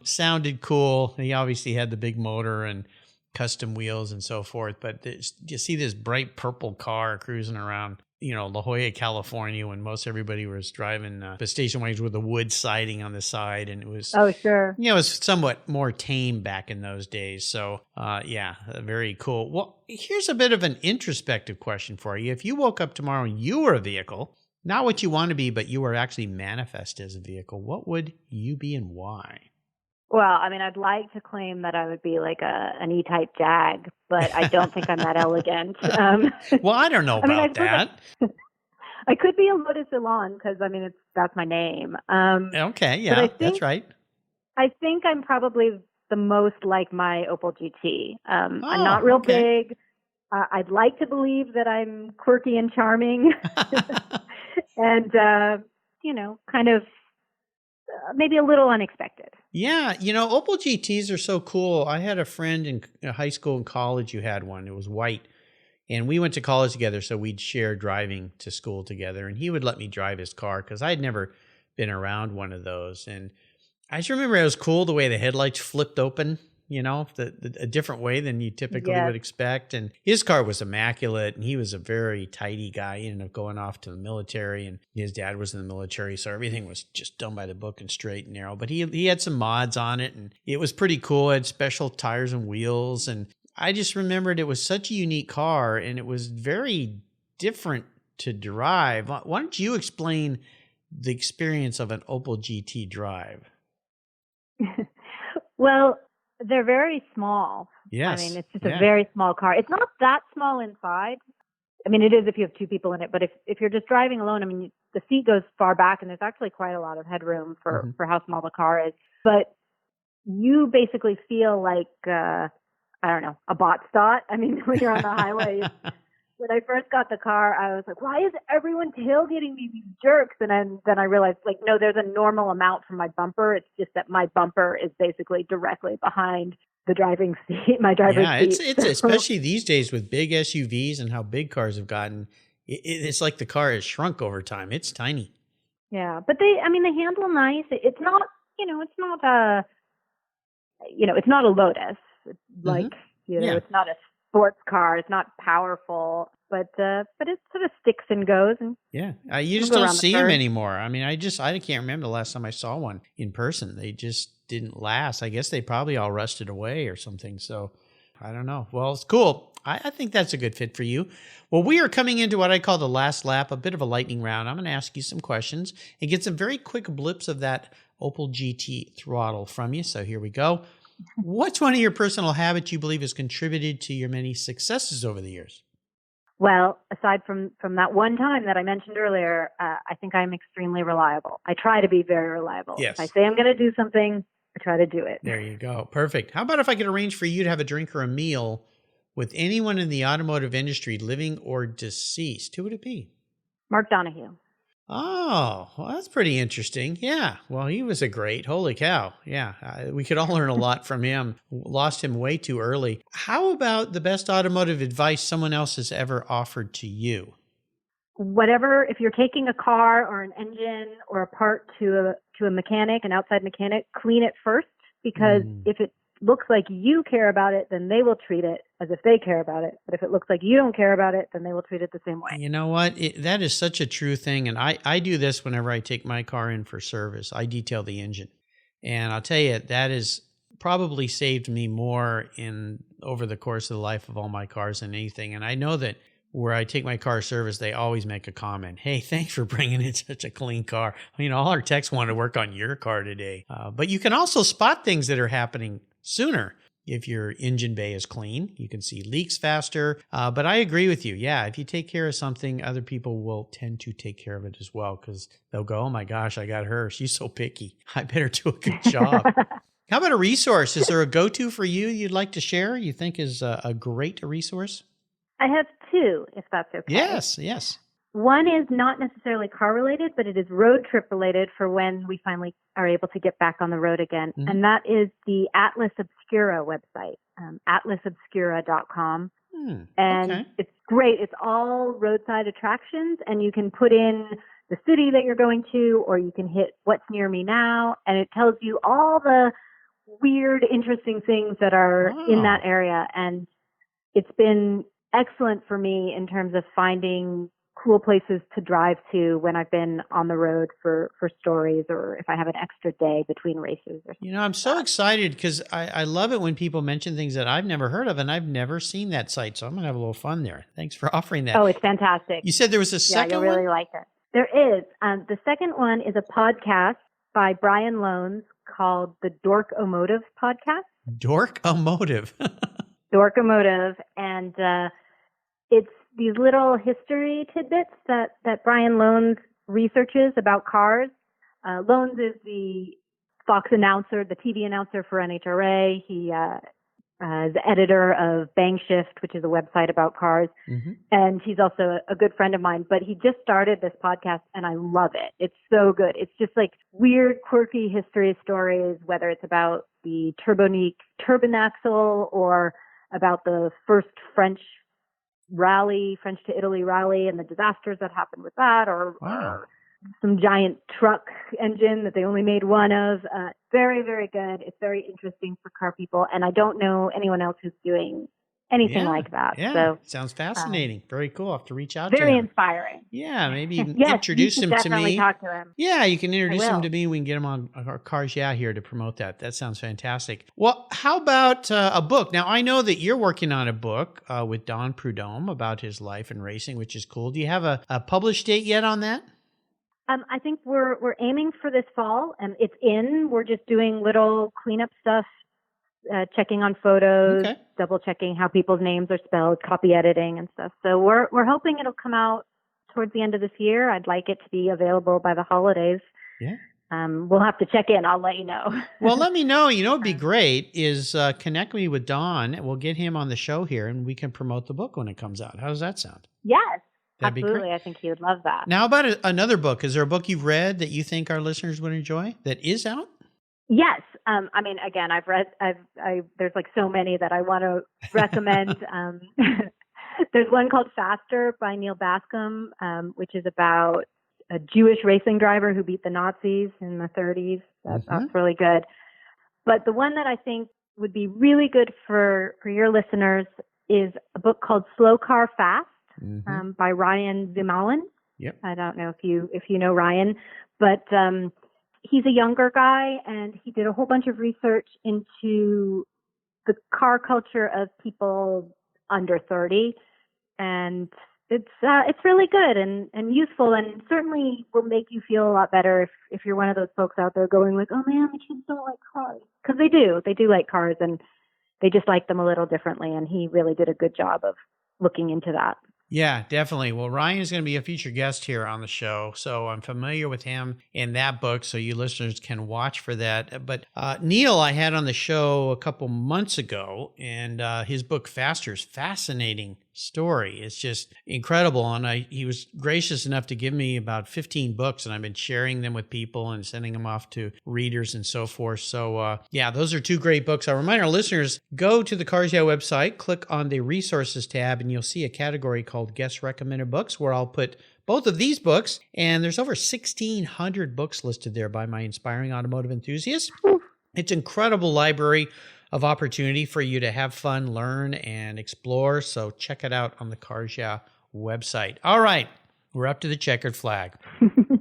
Sounded cool. He obviously had the big motor and custom wheels and so forth. But you see this bright purple car cruising around, La Jolla, California, when most everybody was driving the station wagons with a wood siding on the side. And it was, Oh, sure. it was somewhat more tame back in those days. So, very cool. Well, here's a bit of an introspective question for you. If you woke up tomorrow and you were a vehicle, not what you want to be, but you were actually manifest as a vehicle, what would you be and why? Well, I mean, I'd like to claim that I would be like an E-type Jag, but I don't think I'm that elegant. Well, I don't know about that. I could be a Lotus Elan because, I mean, that's my name. Okay, yeah, that's right. I think I'm probably the most like my Opel GT. I'm Oh, not real okay. big. I'd like to believe that I'm quirky and charming and, kind of maybe a little unexpected. Yeah, Opel GTs are so cool. I had a friend in high school and college who had one. It was white. And we went to college together, so we'd share driving to school together. And he would let me drive his car because I'd never been around one of those. And I just remember it was cool the way the headlights flipped open, a different way than you typically would expect. And his car was immaculate, and he was a very tidy guy. He ended up going off to the military, and his dad was in the military, so everything was just done by the book and straight and narrow. But he had some mods on it, and it was pretty cool. It had special tires and wheels, and I just remembered it was such a unique car, and it was very different to drive. Why don't you explain the experience of an Opel GT drive? Well, they're very small. Yes. I mean, it's just a very small car. It's not that small inside. I mean, it is if you have two people in it, but if you're just driving alone, I mean, the seat goes far back, and there's actually quite a lot of headroom for how small the car is. But you basically feel like, I don't know, a bot stot. I mean, when you're on the highway, when I first got the car, I was like, why is everyone tailgating me, these jerks? And then I realized, like, no, there's a normal amount from my bumper. It's just that my bumper is basically directly behind the driving seat, my driver's seat. Yeah, it's especially these days with big SUVs and how big cars have gotten. It's like the car has shrunk over time. It's tiny. Yeah, but they handle nice. It's not, it's not a Lotus. It's like, it's not a sports car. It's not powerful, but it sort of sticks and goes. And you just don't see them anymore. I mean, I can't remember the last time I saw one in person. They just didn't last. I guess they probably all rusted away or something. So I don't know. Well, it's cool. I think that's a good fit for you. Well, we are coming into what I call the last lap, a bit of a lightning round. I'm going to ask you some questions and get some very quick blips of that Opel GT throttle from you. So here we go. What's one of your personal habits you believe has contributed to your many successes over the years? Well, aside from that one time that I mentioned earlier, I think I'm extremely reliable. I try to be very reliable. Yes. If I say I'm going to do something, I try to do it. There you go. Perfect. How about if I could arrange for you to have a drink or a meal with anyone in the automotive industry, living or deceased? Who would it be? Mark Donahue. Oh, well, that's pretty interesting. Yeah. Well, he was a great. Holy cow. Yeah. We could all learn a lot from him. Lost him way too early. How about the best automotive advice someone else has ever offered to you? whatever, if you're taking a car or an engine or a part to a mechanic, an outside mechanic, clean it first, because if it looks like you care about it, then they will treat it as if they care about it. But if it looks like you don't care about it, then they will treat it the same way. You know what? That is such a true thing. And I do this whenever I take my car in for service. I detail the engine. And I'll tell you, that has probably saved me more over the course of the life of all my cars than anything. And I know that where I take my car service, they always make a comment. Hey, thanks for bringing in such a clean car. All our techs want to work on your car today. But you can also spot things that are happening sooner. If your engine bay is clean, you can see leaks faster. But I agree with you. Yeah, if you take care of something, other people will tend to take care of it as well, because they'll go, oh my gosh, I got her. She's so picky. I better do a good job. How about a resource? Is there a go-to for you'd like to share, you think is a great resource? I have two, if that's okay. Yes. One is not necessarily car related, but it is road trip related for when we finally are able to get back on the road again. Mm-hmm. And that is the Atlas Obscura website, atlasobscura.com. And It's great. It's all roadside attractions, and you can put in the city that you're going to, or you can hit what's near me now, and it tells you all the weird, interesting things that are in that area. And it's been excellent for me in terms of finding cool places to drive to when I've been on the road for stories, or if I have an extra day between races or something. I'm so excited because I love it when people mention things that I've never heard of, and I've never seen that site. So I'm going to have a little fun there. Thanks for offering that. Oh, it's fantastic. You said there was a second one? Yeah, you'll really like it. There is. The second one is a podcast by Brian Loans called the Dorkomotive Podcast. Dorkomotive. Dorkomotive. And it's these little history tidbits that Brian Loans researches about cars. Loans is the Fox announcer, the TV announcer for NHRA. He is the editor of Bang Shift, which is a website about cars. Mm-hmm. And he's also a good friend of mine. But he just started this podcast, and I love it. It's so good. It's just like weird, quirky history stories, whether it's about the Turbonaxle or about the first French to Italy rally and the disasters that happened with that, or some giant truck engine that they only made one of. Very, very good. It's very interesting for car people, and I don't know anyone else who's doing anything like that. Yeah, so, sounds fascinating. Very cool. I'll have to reach out to him. Very inspiring. Yeah, maybe introduce him to me. Definitely talk to him. Yeah, you can introduce him to me. We can get him on our Cars Yeah here to promote that. That sounds fantastic. Well, how about a book? Now, I know that you're working on a book with Don Prudhomme about his life and racing, which is cool. Do you have a published date yet on that? I think we're aiming for this fall, and it's in. We're just doing little cleanup stuff, checking on photos, double checking how people's names are spelled, copy editing and stuff. So we're hoping it'll come out towards the end of this year. I'd like it to be available by the holidays. Yeah. We'll have to check in. I'll let you know. Well, let me know. It'd be great is connect me with Don. We'll get him on the show here, and we can promote the book when it comes out. How does that sound? Yes. That'd Absolutely. Be great. I think he would love that. Now, about another book. Is there a book you've read that you think our listeners would enjoy that is out? Yes. Again, there's like so many that I want to recommend. There's one called Faster by Neil Bascom, which is about a Jewish racing driver who beat the Nazis in the 30s. That's really good. But the one that I think would be really good for your listeners is a book called Slow Car Fast. By Ryan Zimalen. Yep. I don't know if you know Ryan, but he's a younger guy, and he did a whole bunch of research into the car culture of people under 30, and it's really good and useful, and certainly will make you feel a lot better if you're one of those folks out there going like, oh man, the kids don't like cars, because they do like cars, and they just like them a little differently, and he really did a good job of looking into that. Yeah, definitely. Well, Ryan is going to be a featured guest here on the show, so I'm familiar with him in that book, so you listeners can watch for that. But Neil, I had on the show a couple months ago, and his book Faster is fascinating story. It's just incredible. And he was gracious enough to give me about 15 books, and I've been sharing them with people and sending them off to readers and so forth. So yeah, those are 2 great books. I'll remind our listeners, go to the Cars Yeah website, click on the resources tab, and you'll see a category called Guest Recommended Books, where I'll put both of these books. And there's over 1,600 books listed there by my inspiring automotive enthusiasts. It's an incredible library of opportunity for you to have fun, learn, and explore. So check it out on the Cars Yeah website. All right, we're up to the checkered flag.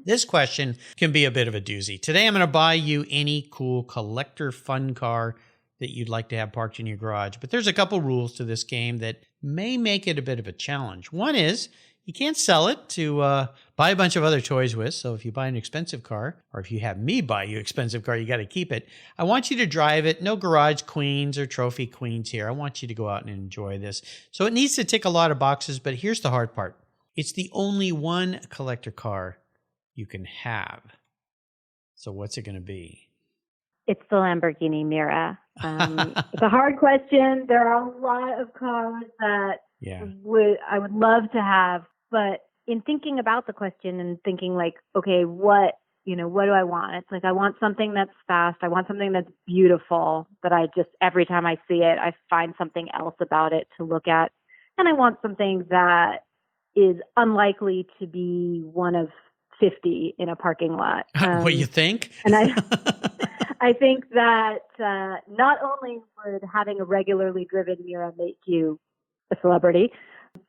This question can be a bit of a doozy. Today, I'm going to buy you any cool collector fun car that you'd like to have parked in your garage. But there's a couple rules to this game that may make it a bit of a challenge. One is, you can't sell it to buy a bunch of other toys with. So if you buy an expensive car, or if you have me buy you an expensive car, you got to keep it. I want you to drive it. No garage queens or trophy queens here. I want you to go out and enjoy this. So it needs to tick a lot of boxes, but here's the hard part. It's the only one collector car you can have. So what's it going to be? It's the Lamborghini Mira. It's a hard question. There are a lot of cars that I would love to have. But in thinking about the question and thinking like, okay, what do I want? It's like, I want something that's fast. I want something that's beautiful, that I just, every time I see it, I find something else about it to look at. And I want something that is unlikely to be one of 50 in a parking lot. What you think? And I think that not only would having a regularly driven Mira make you a celebrity,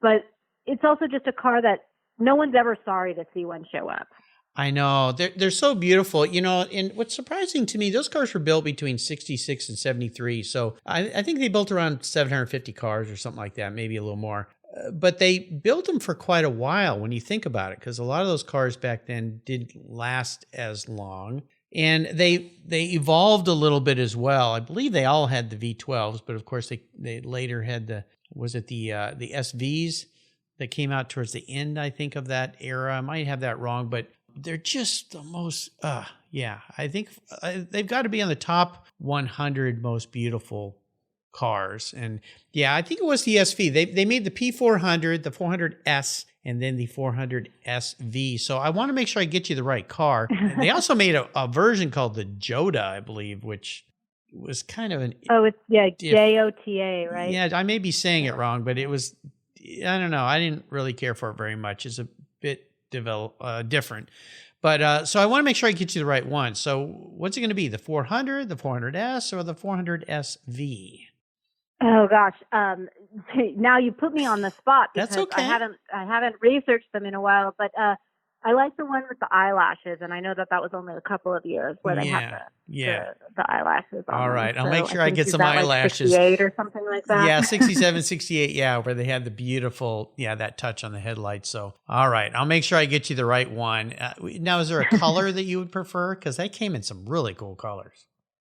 but it's also just a car that no one's ever sorry to see one show up. I know. They're so beautiful. And what's surprising to me, those cars were built between 66 and 73. So I think they built around 750 cars or something like that, maybe a little more. But they built them for quite a while when you think about it, because a lot of those cars back then didn't last as long. And they evolved a little bit as well. I believe they all had the V12s, but of course they later had the SVs that came out towards the end, I think, of that era. I might have that wrong, but they're just the most, I think they've got to be on the top 100 most beautiful cars. And yeah, I think it was the SV. They made the P400, the 400S, and then the 400SV. So I want to make sure I get you the right car. And they also made a version called the Jota, I believe, which was kind of an... Oh, it's, Jota, right? Yeah, I may be saying it wrong, but it was... I don't know. I didn't really care for it very much. It's a bit different. But so I want to make sure I get you the right one. So what's it going to be? The 400, the 400S, or the 400SV? Oh gosh. Now you put me on the spot because That's okay. I haven't researched them in a while, but I like the one with the eyelashes, and I know that was only a couple of years where they had the eyelashes on. All right. them. I'll make sure I get some that eyelashes. Like 68 or something like that. Yeah, 67, 68, where they had the beautiful, that touch on the headlights. So, all right. I'll make sure I get you the right one. Now, is there a color that you would prefer? Because they came in some really cool colors.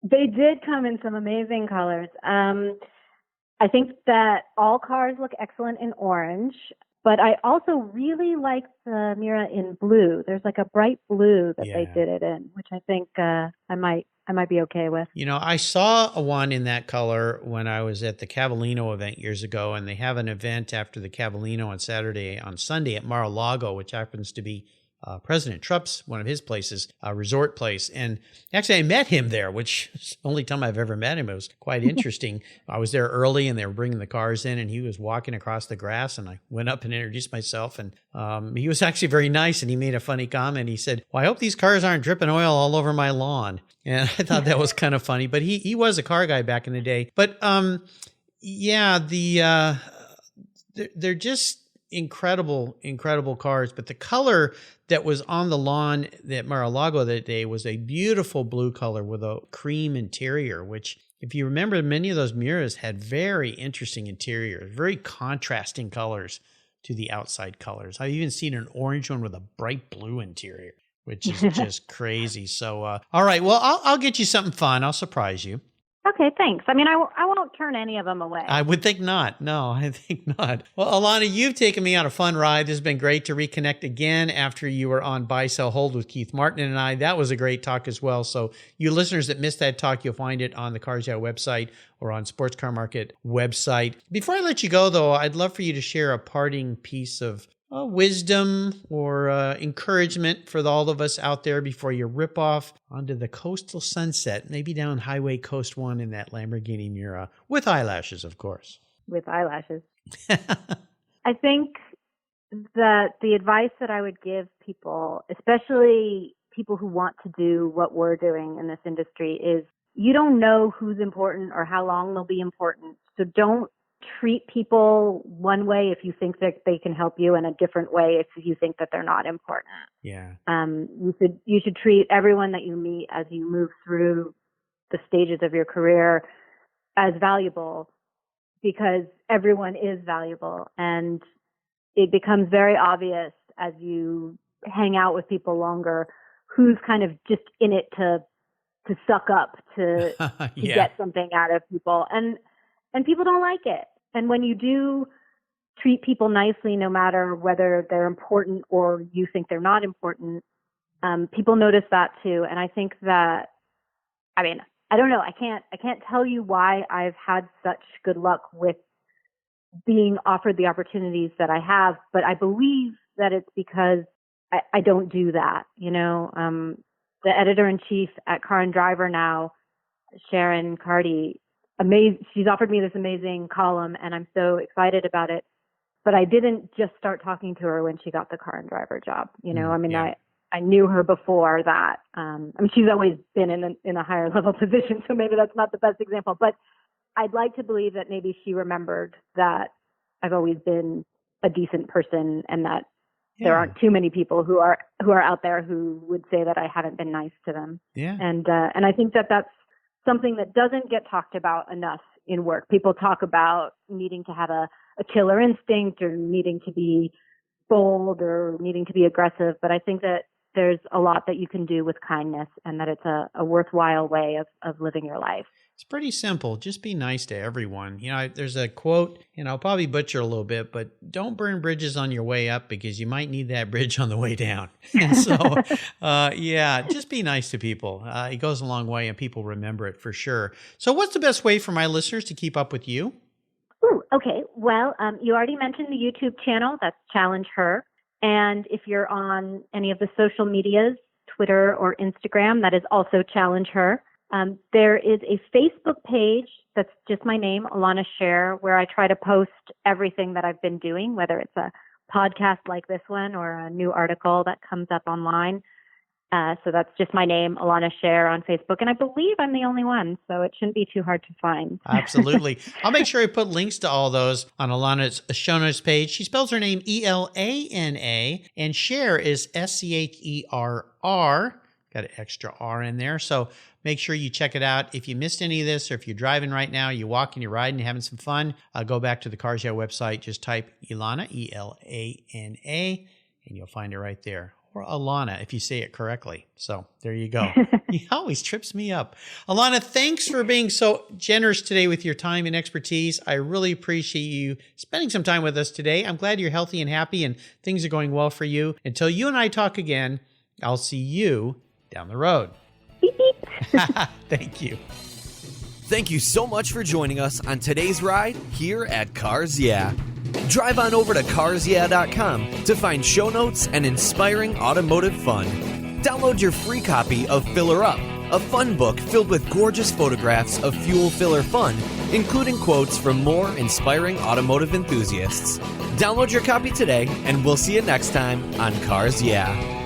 They did come in some amazing colors. I think that all cars look excellent in orange. But I also really like the Mira in blue. There's like a bright blue that they did it in, which I think I might be okay with. I saw one in that color when I was at the Cavallino event years ago, and they have an event after the Cavallino on Sunday at Mar-a-Lago, which happens to be President Trump's, one of his places, a resort place. And actually I met him there, which is the only time I've ever met him. It was quite interesting. I was there early and they were bringing the cars in, and he was walking across the grass, and I went up and introduced myself, and he was actually very nice, and he made a funny comment. He said, "Well, I hope these cars aren't dripping oil all over my lawn." And I thought that was kind of funny, but he was a car guy back in the day. But they're just incredible cars. But the color that was on the lawn at Mar-a-Lago that day was a beautiful blue color with a cream interior, which, if you remember, many of those Miras had very interesting interiors, very contrasting colors to the outside colors. I've even seen an orange one with a bright blue interior, which is just crazy. So, all right, well, I'll get you something fun. I'll surprise you. Okay, thanks. I mean, I won't turn any of them away. I would think not. No, I think not. Well, Elana, you've taken me on a fun ride. This has been great to reconnect again after you were on Buy, Sell, Hold with Keith Martin and I. That was a great talk as well. So you listeners that missed that talk, you'll find it on the Cars Yeah website or on Sports Car Market website. Before I let you go, though, I'd love for you to share a parting piece of wisdom or encouragement for all of us out there before you rip off onto the coastal sunset, maybe down Highway Coast 1 in that Lamborghini Miura, with eyelashes, of course. With eyelashes. I think that the advice that I would give people, especially people who want to do what we're doing in this industry, is you don't know who's important or how long they'll be important. So don't treat people one way if you think that they can help you, and a different way if you think that they're not important. Yeah. You should treat everyone that you meet as you move through the stages of your career as valuable, because everyone is valuable, and it becomes very obvious as you hang out with people longer who's kind of just in it to suck up to get something out of people, and people don't like it. And when you do treat people nicely, no matter whether they're important or you think they're not important, people notice that too. And I think that, I mean, I don't know. I can't tell you why I've had such good luck with being offered the opportunities that I have, but I believe that it's because I don't do that. You know, the editor-in-chief at Car and Driver now, Sharon Carty, she's offered me this amazing column, and I'm so excited about it. But I didn't just start talking to her when she got the Car and Driver job. You know, I mean, I knew her before that. I mean, she's always been in a higher level position, so maybe that's not the best example. But I'd like to believe that maybe she remembered that I've always been a decent person, and that there aren't too many people who are out there who would say that I haven't been nice to them. Yeah. And I think that that's something that doesn't get talked about enough in work. People talk about needing to have a killer instinct, or needing to be bold, or needing to be aggressive. But I think that there's a lot that you can do with kindness, and that it's a worthwhile way of living your life. It's pretty simple. Just be nice to everyone. You know, there's a quote, and I'll probably butcher a little bit, but don't burn bridges on your way up, because you might need that bridge on the way down. And so, just be nice to people. It goes a long way, and people remember it for sure. So what's the best way for my listeners to keep up with you? Ooh, okay. Well, you already mentioned the YouTube channel. That's Challengeher. And if you're on any of the social medias, Twitter or Instagram, that is also Challengeher. There is a Facebook page that's just my name, Elana Scherr, where I try to post everything that I've been doing, whether it's a podcast like this one or a new article that comes up online. So that's just my name, Elana Scherr, on Facebook. And I believe I'm the only one, so it shouldn't be too hard to find. Absolutely. I'll make sure I put links to all those on Elana's show notes page. She spells her name Elana, and Scherr is Scherr. Got an extra R in there. So make sure you check it out. If you missed any of this, or if you're driving right now, you're walking, you're riding, you're having some fun, go back to the Cars Yeah website. Just type Elana, Elana, and you'll find it right there. Or Elana, if you say it correctly. So there you go. He always trips me up. Elana, thanks for being so generous today with your time and expertise. I really appreciate you spending some time with us today. I'm glad you're healthy and happy and things are going well for you. Until you and I talk again, I'll see you down the road. Beep, beep. Thank you. Thank you so much for joining us on today's ride here at Cars Yeah. Drive on over to carsyeah.com to find show notes and inspiring automotive fun. Download your free copy of Filler Up, a fun book filled with gorgeous photographs of fuel filler fun, including quotes from more inspiring automotive enthusiasts. Download your copy today, and we'll see you next time on Cars Yeah.